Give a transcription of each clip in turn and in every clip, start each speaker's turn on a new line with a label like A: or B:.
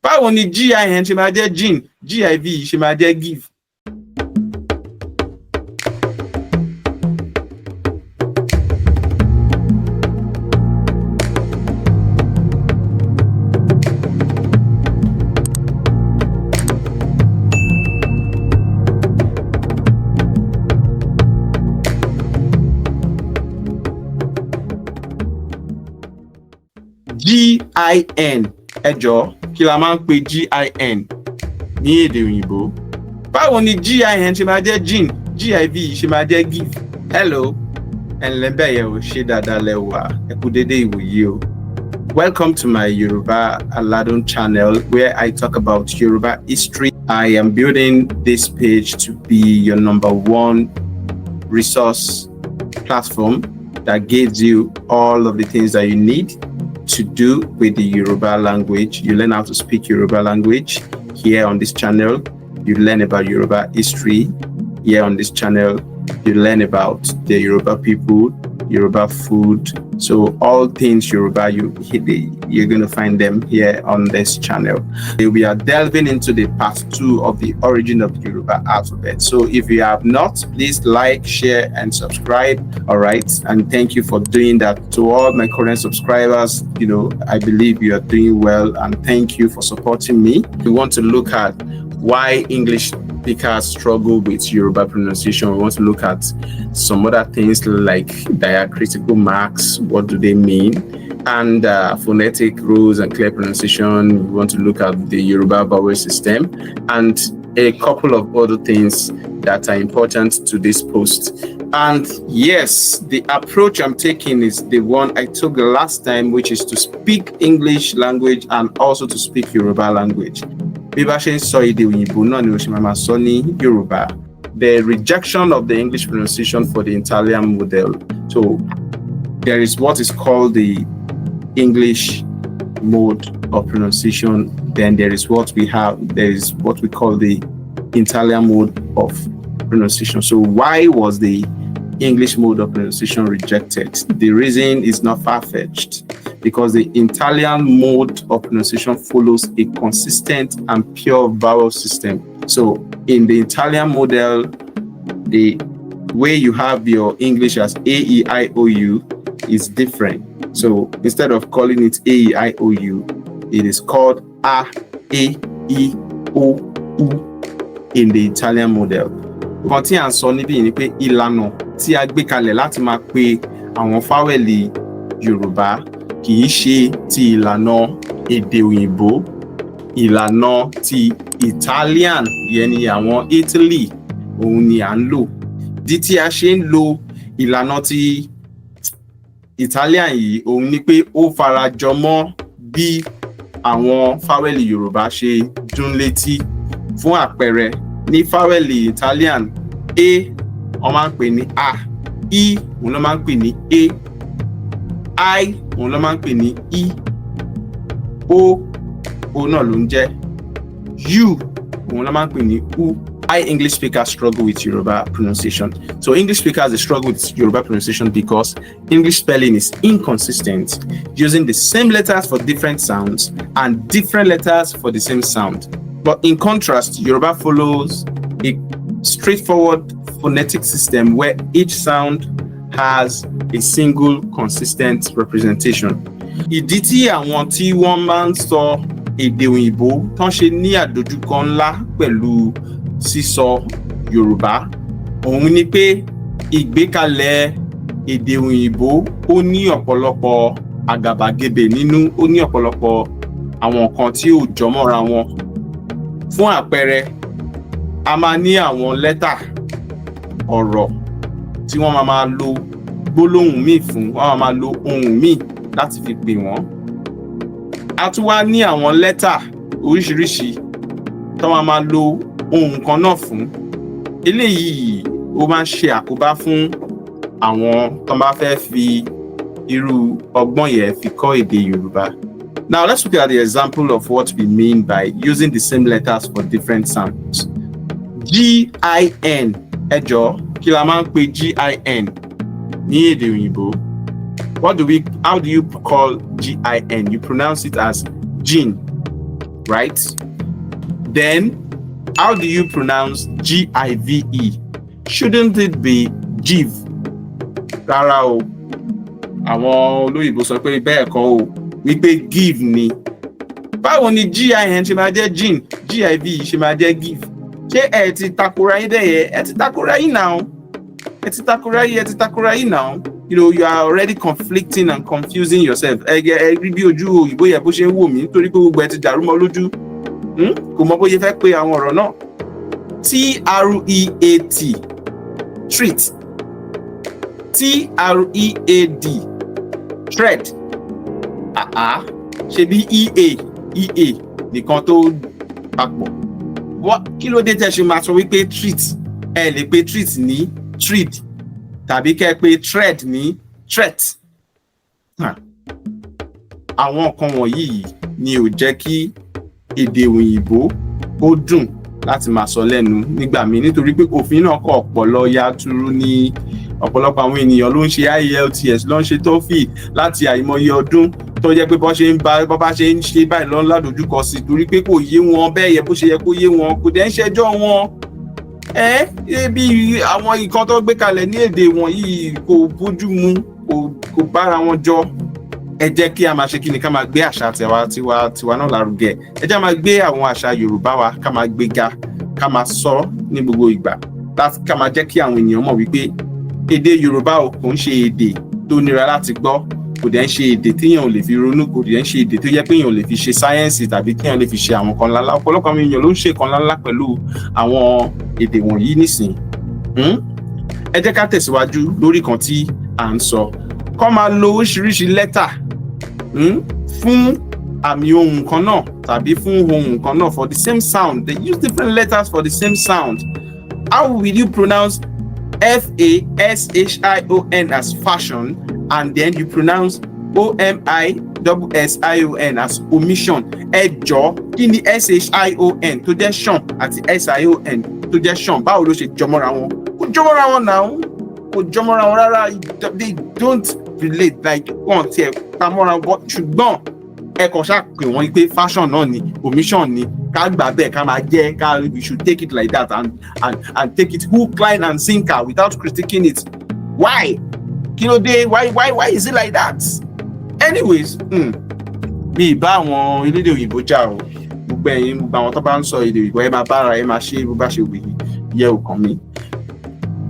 A: Báwo ni GIN ṣe máa jẹ́ gin, GIV ṣe máa jẹ́ give? GIN, ẹ jọ̀ọ́, kí la máa ń pè GIN ní èdè òyìnbó? Báwo ni GIN ṣe máa jẹ́ gin, GIV ṣe máa jẹ́ give? Hello, ẹnlẹ́bẹ̀ yẹ̀ ò ṣe dáadáa lẹ́wà, ẹ kú dédé ìwòyí o. Welcome to my Yoruba Aladun channel where I talk about Yoruba history. I am building this page to be your #1 resource platform that gives you all of the things that you need to do with the Yoruba language. You learn how to speak Yoruba language here on this channel. You learn about Yoruba history here on this channel. You learn about the Yoruba people, Yoruba food. So all things Yoruba, you're going to find them here on this channel. We are delving into the part 2 of the origin of the Yoruba alphabet. So if you have not, please like, share, and subscribe. All right. And thank you for doing that. To all my current subscribers, I believe you are doing well, and thank you for supporting me. We want to look at why English speakers struggle with Yoruba pronunciation. We want to look at some other things like diacritical marks. What do they mean? And phonetic rules and clear pronunciation. We want to look at the Yoruba vowel system and a couple of other things that are important to this post. And yes, the approach I'm taking is the one I took the last time, which is to speak English language and also to speak Yoruba language. The rejection of the English pronunciation for the Italian model. So there is what is called the English mode of pronunciation. Then there is what we call the Italian mode of pronunciation. So why was the English mode of pronunciation rejected? The reason is not far-fetched, because the Italian mode of pronunciation follows a consistent and pure vowel system. So in the Italian model, the way you have your English as A-E-I-O-U is different. So instead of calling it A-E-I-O-U, it is called A-E-I-O-U in the Italian model. Nǹkan tí à ń sọ níbí ni pé ìlànà tí a gbé kalẹ̀ láti máa pe àwọn fáwẹ̀lì Yorùbá kì í ṣe ti ìlànà èdè òyìnbó, ìlànà ti Italian, yẹn ni àwọn Italy, òun ni à ń lò. Ìdí tí a ṣe ń lo ìlànà ti Italian yìí, òun ni pé ó farajọ mọ́ bí àwọn fáwẹ̀lì Yorùbá ṣe dún létí. Fún àpẹẹrẹ, ní fáwẹ̀lì Italian, A wọ́n máa ń pè ní A, I òun ló máa ń pè ní E, I òun ló máa ń pè ní I, O òun náà ló ń jẹ́, U òun ló máa ń pè ní U. Why English speakers struggle with Yoruba pronunciation? So English speakers, they struggle with Yoruba pronunciation because English spelling is inconsistent, using the same letters for different sounds and different letters for the same sound. But in contrast, Yoruba follows a straightforward phonetic system where each sound has a single consistent representation. Ìdí tí àwọn tí wọ́n máa ń sọ èdè òyìnbó tán ṣe ní àdójúkọ ńlá pẹ̀lú sísọ Yorùbá, òun ni pé ìgbékalẹ̀ èdè òyìnbó ó ní ọ̀pọ̀lọpọ̀ àgàbàgebè nínú, ó ní ọ̀pọ̀lọpọ̀ àwọn nǹkan tí ò jọmọ́ra wọn. Fún àpẹẹrẹ, a máa ní àwọn lẹ́tà ọ̀rọ̀ tí wọ́n máa lo gbólóhùn míì fún, wọ́n máa lo ohùn míì láti fi pè wọ́n. A tún wá ní àwọn lẹ́tà oríṣiríṣi tí wọ́n máa lo ohùn kan náà fún. Eléyìí ó máa ń ṣe àkóbá fún àwọn tó bá fẹ́ fi irú ọgbọ́n yẹn fi kọ́ èdè Yorùbá. Now let's look at the example of what we mean by using the same letters for different sounds. G-I-N, ẹ jọ̀ọ́, kí la máa ń pè G-I-N ní èdè òyìnbó? How do you call G-I-N? You pronounce it as gin. right? Then, how do you pronounce G-I-V-E? Shouldn't it be give? Rárá o. Àwọn olóyìnbó sọ pé bẹ́ẹ̀ kọ́ o, wípé give ni. Báwo ni G-I-N ṣe máa jẹ́ gin? G-I-V ṣe máa jẹ́ give? Ṣé ẹ ti takora yín dẹ́yẹ? Ẹ ti takora yín now. Ẹ ti takora yín now. You know, you are already conflicting and confusing yourself. Ẹ rí bí ojú òyìnbó yẹ bó ṣe ń wò mí nítorí pé gbogbo ẹ ti dàrú mọ́ lójú. Kò mọ bóyá fẹ́ pé àwọn ọ̀rọ̀ náà. T-R-E-A-T, treat. T-R-E-A-D, tread. Ṣe bí E-A nìkan tó papọ̀. Kí ló dé tẹ́ ṣe máa sọ wípé treat? Ẹ lè pe treat ní treat tàbí kẹ́ pe tread ní threat. Àwọn nǹkan wọ̀nyí ni ò jẹ́ kí èdè òyìnbó ó dùn láti máa sọ lẹ́nu nígbà míì nítorí pé òfin náà kọ̀ ọ̀pọ̀lọ yàtúrú ní ọ̀pọ̀lọpọ̀ àwọn ènìyàn ló ń ṣe IELTS ló ń ṣe TOEFL láti àìmọye ọdún tó jẹ́ pé bọ́ bá ṣe ń ṣe báyìí lọ́n ládojúkọ sí torí pé kò yé wọn bẹ́ẹ̀ yẹ bó ṣe yẹ kó yé wọn kò dẹ̀ ń ṣẹjọ́ wọn. Bí àwọn nǹkan tó gbé kalẹ̀ ní èdè wọ̀nyí kò bójú mu kò bára wọn jọ. Ẹ jẹ́ kí a máa ṣe kí ni ká máa gbé àṣà tiwa náà lárugẹ. Ẹ jẹ́ máa gbé àwọn àṣà Yorùbá wa ká máa gbéga ká máa sọ ní gbogbo ìgbà ká máa jẹ́ kí àwọn ènìyàn mọ̀ wípé èdè Yorùbá ò kò ń ṣe èdè tó nira láti gbọ́ kò dẹ̀ ń ṣe èdè téèyàn ò lè fi ronú kò dẹ̀ ń ṣe èdè tó yẹ pé èèyàn ò lè fi ṣe sáyẹ́ǹsì tàbí kéèyàn lè fi ṣe àwọn kan ńláńlá ọ̀pọ̀lọpọ̀ àwọn èèyàn ló ń ṣe kan ńláńlá pẹ̀lú àwọn èdè wọ̀nyí nísìn. Ẹ jẹ́ ká tẹ̀síwájú lórí kan tí à ń sọ. Kọ́ máa lo oríṣiríṣi lẹ́tà fún àmì ohùn kan náà tàbí fún ohùn kan náà for the same sound. They use different letters for the same sound. How will you pronounce F-A-S-H-I-O-N as fashion and then you pronounce O-M-I-S-S-I-O-N as omission? Ẹ jọ̀ọ́, kí ni S-H-I-O-N tó jẹ́ ṣàn àti S-I-O-N tó jẹ́ ṣàn? Báwo ló ṣe jọmọ́ra wọn? Kò jọmọ́ra wọn náà. Kò jọmọ́ra wọn rárá. They don't relate like wọ́n tiẹ̀ pamọ́ra wọn ṣùgbọ́n ẹ kàn ṣáà pè wọ́n pé fashion náà ni omission ni ká gbà bẹ́ẹ̀ ká máa jẹ́ we should take it like that and take it hook, line and sinker without critiquing it. Why? Kí ló dé? Why is it like that? Anyways, mi bá àwọn elédè òyìnbó jà o. Gbogbo àwọn tó bá ń sọ èdè òyìnbó ẹ máa bára ẹ máa ṣe bó bá ṣe wù yẹ ọkàn mi.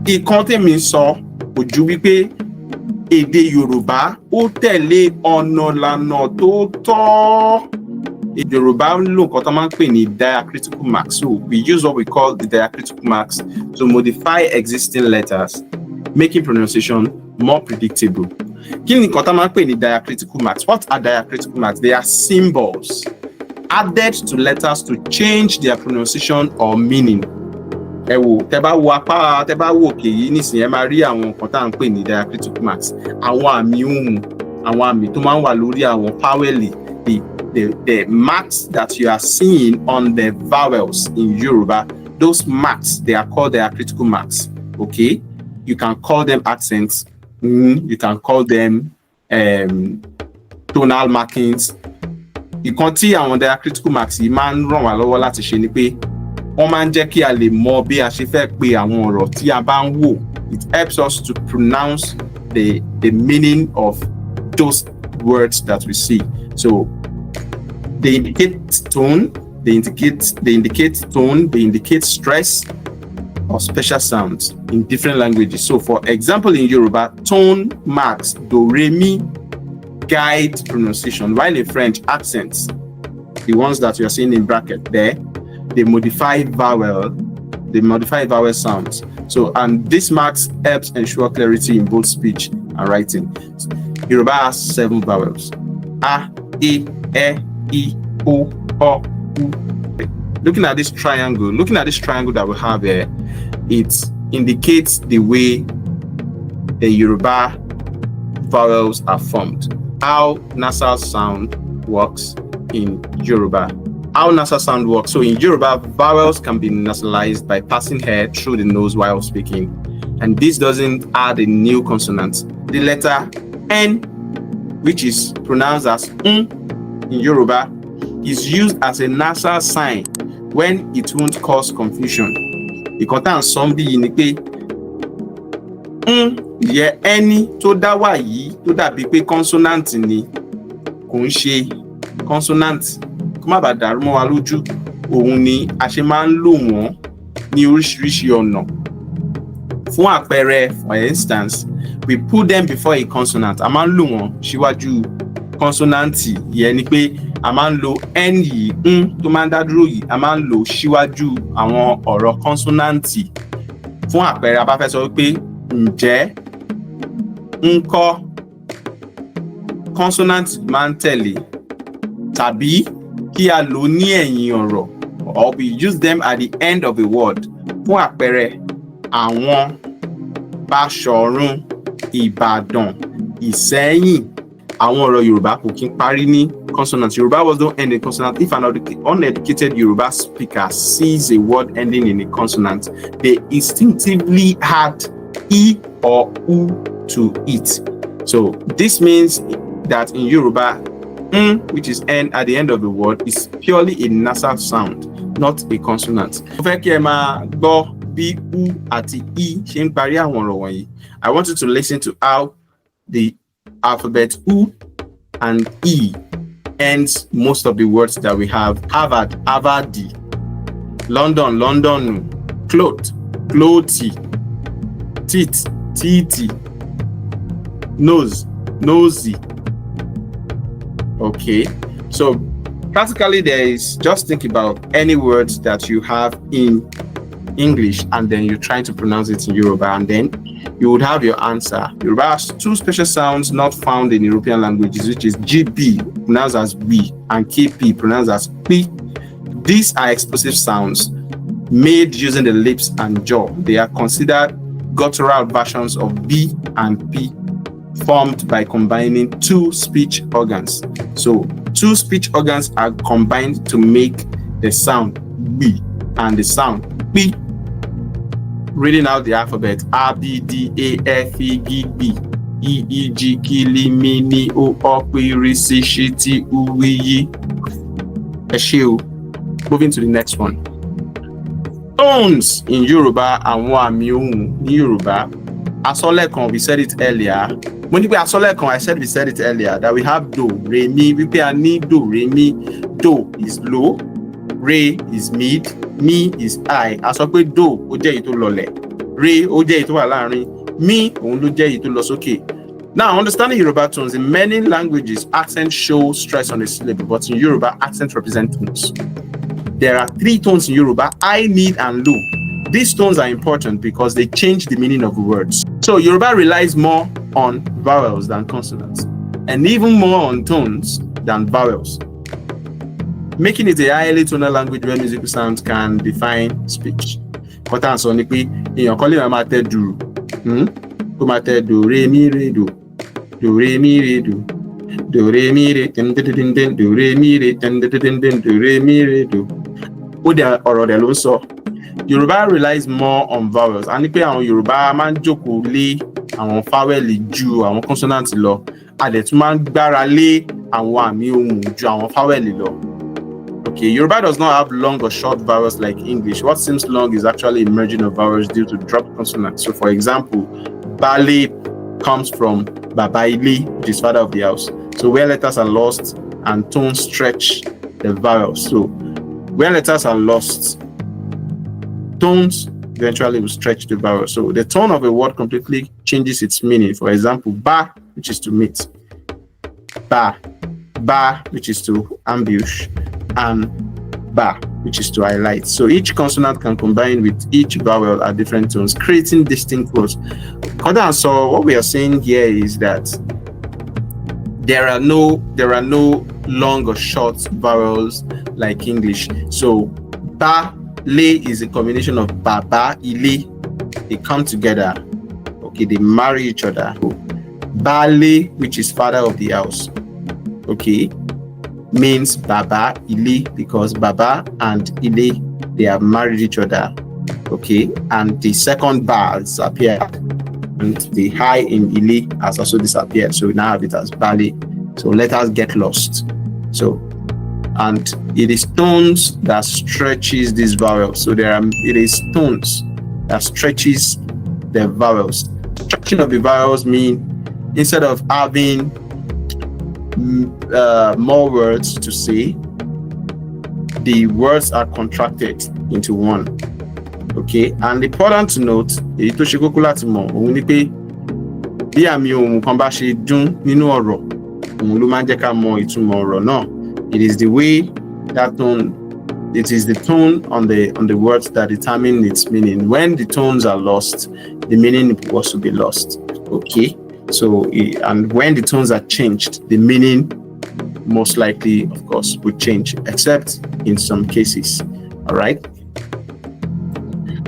A: Ìkan tèmi ń sọ kò ju wípé èdè Yorùbá ó tẹ̀lé ọ̀nà ìlànà tó tọ́. Èdè Yorùbá ń lò nǹkan tó máa ń pè ní diacritical marks. So we use what we call the diacritical marks to modify existing letters, making pronunciation more predictable. Kí ni nǹkan tó máa ń pè ní diacritical marks? What are diacritical marks? They are symbols added to letters to change their pronunciation or meaning. Ẹ wò, tẹ́ bá wo apá, tẹ́ bá wo òkè yìí nísìnyí ẹ máa rí àwọn nǹkan tá à ń pè ní diacritical marks. Àwọn àmì ohùn, àwọn àmì tó máa ń wà lórí àwọn fáwẹ́lì, the marks that you are seeing on the vowels in Yoruba, those marks, they are called diacritical marks. Okay? You can call them accents. You can call them tonal markings. Ìkan tí àwọn diacritical marks yìí máa ń ràn wá lọ́wọ́ láti ṣe ni pé wọ́n máa ń jẹ́ kí a lè mọ bí a ṣe fẹ́ pe àwọn ọ̀rọ̀ tí a bá ń wò. It helps us to pronounce the meaning of those words that we see. So they indicate tone, they indicate tone, they indicate stress or special sounds in different languages. So for example, in Yoruba, tone marks do, re, mi guide pronunciation, while in French, accents, the ones that you are seeing in bracket there, they modify vowel sounds. So, and this marks helps ensure clarity in both speech and writing. Yoruba has 7 vowels: a, e, I, O, U. Looking at this triangle that we have here, it indicates the way the Yoruba vowels are formed. How nasal sound works in Yoruba. So in Yoruba, vowels can be nasalized by passing air through the nose while speaking. And this doesn't add a new consonant. The letter N, which is pronounced as in Yoruba, is used as a nasal sign when it won't cause confusion. Ìkan tá à ń sọ bí yìí ni pé yẹ ẹni tó dá wà yìí tó dàbí pé consonant ni kò ń ṣe consonant kó má bàa dàrú mọ́ wa lójú, òun ni a ṣe máa ń lò wọ́n ní oríṣiríṣi ọ̀nà. Fún àpẹẹrẹ, for instance, we put them before a consonant. A máa ń lò wọ́n síwájú consonant yẹn ni pé a máa ń lo n yìí tó máa ń dá dúró yìí, a máa ń lò síwájú àwọn ọ̀rọ̀ consonant. Fún àpẹẹrẹ, a bá fẹ́ sọ pé ǹjẹ́, ńkọ́, consonant máa ń tẹ̀lé, tàbí kí a lò ní ẹ̀yìn ọ̀rọ̀, or we use them at the end of a word. Fún àpẹẹrẹ, àwọn, Báṣọ̀run, Ìbàdàn, Ìsẹ́yìn. Àwọn ọ̀rọ̀ Yorùbá kò kí ń parí ní consonant. Yorùbá words don't end in consonant. If an uneducated Yoruba speaker sees a word ending in a consonant, they instinctively add e or u to it. So this means that in Yoruba, which is n at the end of the word, is purely a nasal sound, not a consonant. Mo fẹ́ kí ẹ máa gbọ́ bí u àti i ṣe ń parí àwọn ọ̀rọ̀ wọ̀nyí. I want you to listen to how the alphabet u and e ends most of the words that we have. Harvard, Harvardi. London, Londonu. Cloth, clothy. Teeth, teethy. Nose, nosy. Okay, so practically there is, just think about any words that you have in English and then you're trying to pronounce it in Yoruba, and then you would have your answer. Yoruba has two special sounds not found in European languages, which is GB, pronounced as B, and KP, pronounced as P. These are explosive sounds made using the lips and jaw. They are considered guttural versions of B and P, formed by combining two speech organs. So two speech organs are combined to make the sound B and the sound P. Reading out the alphabet: A, B, D, A, F, E, G, B, E, E, G, K, L, M, N, O, O, P, R, S, Sh, T, U, W, Y. Eshiu. Moving to the next one. Tones in Yoruba and àmì ohùn ní Yoruba. Asọ́lẹ̀kan, we said it earlier. When we asọ́lẹ̀kan, we said it earlier that we have do, re, mi. We pay a ni, do, re, mi. Do is low, re is mid, mi is high. A sọ pé do ó jẹ́ èyí tó lọlẹ̀, re ó jẹ́ èyí tó wà láàrin, mi òun ló jẹ́ èyí tó lọ sókè. Now, understanding Yoruba tones, in many languages, accents show stress on the syllable, but in Yoruba, accents represent tones. There are three tones in Yoruba: high, mid, and low. These tones are important because they change the meaning of the words. So Yoruba relies more on vowels than consonants, and even more on tones than vowels, making it a highly tonal language where musical sounds can define speech. Kọ́tà ń sọ ni pé èèyàn kan lè máa tẹ dùrù, kó máa tẹ do re mi re do, do re mi re do, do re mi re ten ten ten ten, do re mi re ten ten ten ten, do re mi re do. Ó dẹ̀ ọ̀rọ̀ dẹ̀ ló ń sọ. Yoruba relies more on vowels. A ní pé àwọn Yorùbá máa ń jókòó lé àwọn fáwẹ́lì ju àwọn consonant lọ. A dẹ̀ tún máa ń gbára lé àwọn àmì ohùn ju àwọn fáwẹ́lì lọ. Okay, Yoruba does not have long or short vowels like English. What seems long is actually a merging of vowels due to dropped consonants. So, for example, Bale comes from Babaile, which is father of the house. So, where letters are lost and tones stretch the vowels. So, where letters are lost, tones eventually will stretch the vowel. So the tone of a word completely changes its meaning. For example, ba, which is to meet, ba, which is to ambush, and ba, which is to highlight. So each consonant can combine with each vowel at different tones, creating distinct words. So what we are saying here is that there are no long or short vowels like English. So ba, le is a combination of baba, ile. They come together. Okay, they marry each other. Bale, which is father of the house, okay, means baba, ile, because baba and ile, they have married each other. Okay, and the second bar disappeared, and the high in ile has also disappeared. So we now have it as bale. So letters get lost. So and it is tones that stretches these vowels. So it is tones that stretches the vowels. Stretching of the vowels mean instead of having more words to say, the words are contracted into one. Okay, and important to note, èyí tó ṣe kókó láti mọ̀ òun ni pé bí àmì ohùn kan bá ṣe dún nínú ọ̀rọ̀, òun ló máa ń jẹ́ ká mọ ìtumọ̀ ọ̀rọ̀ náà. It is the way that tone, it is the tone on the words that determine its meaning. When the tones are lost, the meaning will also be lost. Okay, so and when the tones are changed, the meaning most likely, of course, would change, except in some cases. All right.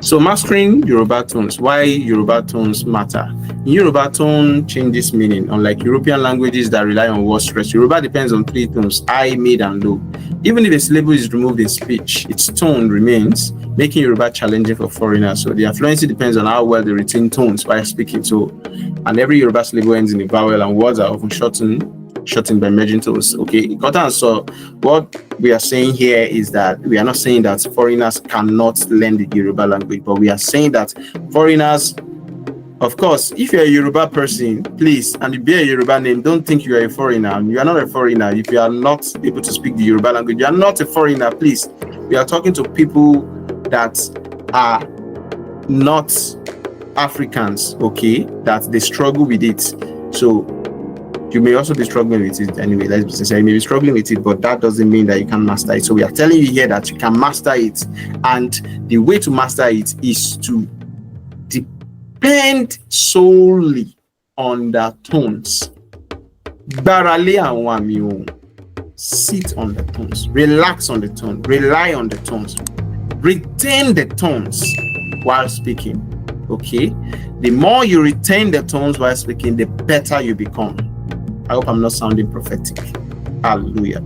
A: So mastering Yoruba tones. Why Yoruba tones matter? Yoruba tone changes meaning. Unlike European languages that rely on word stress, Yoruba depends on 3 tones: high, mid, and low. Even if a syllable is removed in speech, its tone remains, making Yoruba challenging for foreigners. So their fluency depends on how well they retain tones while speaking. So, and every Yoruba syllable ends in a vowel, and words are often shortened by merging tones. Okay, so what we are saying here is that we are not saying that foreigners cannot learn the Yoruba language, but we are saying that foreigners, of course, if you're a Yoruba person, please, and you bear a Yoruba name, don't think you are a foreigner. You are not a foreigner. If you are not able to speak the Yoruba language, you are not a foreigner, please. We are talking to people that are not Africans, okay, that they struggle with it. So you may also be struggling with it anyway. Let's be sincere, you may be struggling with it, but that doesn't mean that you can master it. So we are telling you here that you can master it, and the way to master it is to depend solely on the tones. Sit on the tones, relax on the tone, rely on the tones, retain the tones while speaking. Okay, the more you retain the tones while speaking, the better you become. I hope I'm not sounding prophetic. Hallelujah.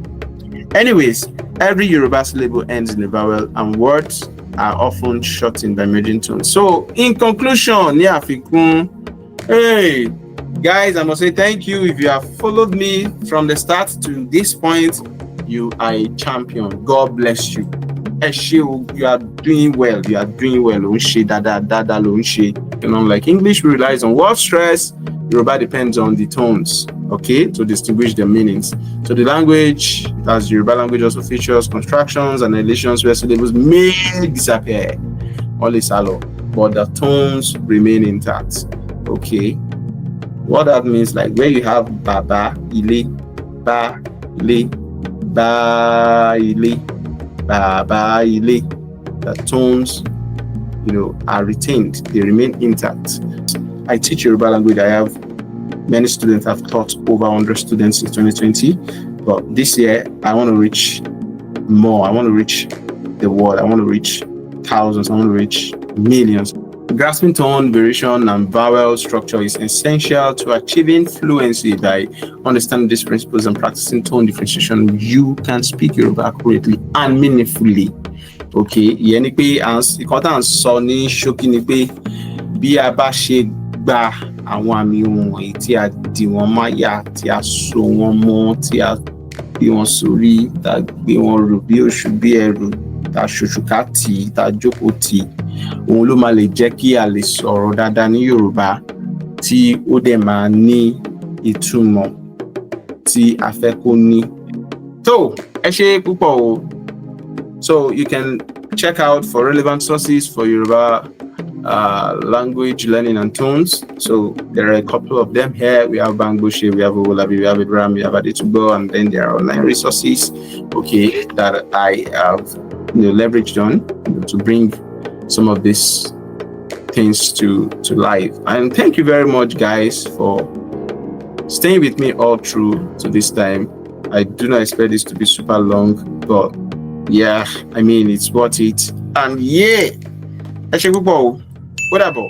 A: Anyways, every Yoruba syllable ends in a vowel, and words are often shortened by merging tones. So, in conclusion, hey, guys, I must say thank you. If you have followed me from the start to this point, you are a champion. God bless you. You are doing well. You are doing well. Like English relies on word stress, Yoruba depends on the tones, okay, to distinguish the meanings. So the language, as Yoruba language, also features constructions and elisions where syllables may disappear, all is hello, but the tones remain intact. Okay, what that means, like where you have baba, ile, ba, le, ba, ile, baba, ile, the tones, are retained, they remain intact. I teach Yoruba language. I have many students. I've taught over 100 students in 2020. But this year, I want to reach more. I want to reach the world. I want to reach thousands. I want to reach millions. Grasping tone, variation, and vowel structure is essential to achieving fluency. By understanding these principles and practicing tone differentiation, you can speak Yoruba accurately and meaningfully. Okay, ìyẹn ni pé ìkan tá à ń sọ ní ṣókí ni pé bí a bá ṣe gba àwọn àmì ohùn wọ̀nyí tí a dì wọ́n máyà, tí a so wọ́n mọ́, tí a gbé wọn sórí, tá a gbé wọn rù bí oṣù bí ẹrù, tá a ṣòṣùká tì í, tá a jókòó tì í, òun ló máa lè jẹ́ kí a lè sọ̀rọ̀ dáadáa ní Yorùbá tí ó dẹ̀ máa ní ìtumọ̀ tí a fẹ́ kó ní. So, ẹ ṣé púpọ̀ o. So you can check out for relevant sources for Yoruba language learning and tones. So there are a couple of them here. We have Bangboche, we have Owolabi, we have Ibrahim, we have Adetubo, and then there are online resources, okay, that I have leveraged on to bring some of these things to life. And thank you very much, guys, for staying with me all through to this time. I do not expect this to be super long, but yeah, I mean, it's worth it. And yeah, ẹ ṣé púpọ̀ o. Ó dàbọ̀.